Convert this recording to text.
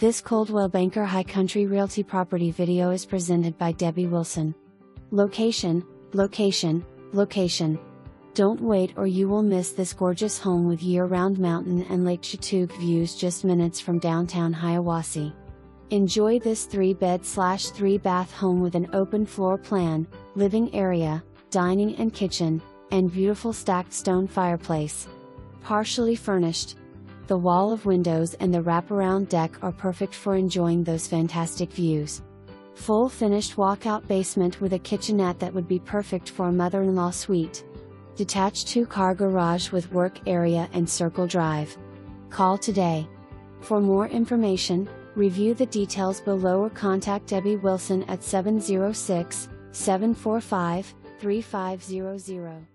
This Coldwell Banker High Country Realty property video is presented by Debbie Wilson. Location, location, location. Don't wait or you will miss this gorgeous home with year-round mountain and Lake Chatuge views just minutes from downtown Hiawassee. Enjoy this 3-bed/3-bath home with an open floor plan, living area, dining and kitchen, and beautiful stacked stone fireplace. Partially furnished. The wall of windows and the wraparound deck are perfect for enjoying those fantastic views. Full finished walkout basement with a kitchenette that would be perfect for a mother-in-law suite. Detached 2-car garage with work area and circle drive. Call today. For more information, review the details below or contact Debbie Wilson at 706-745-3500.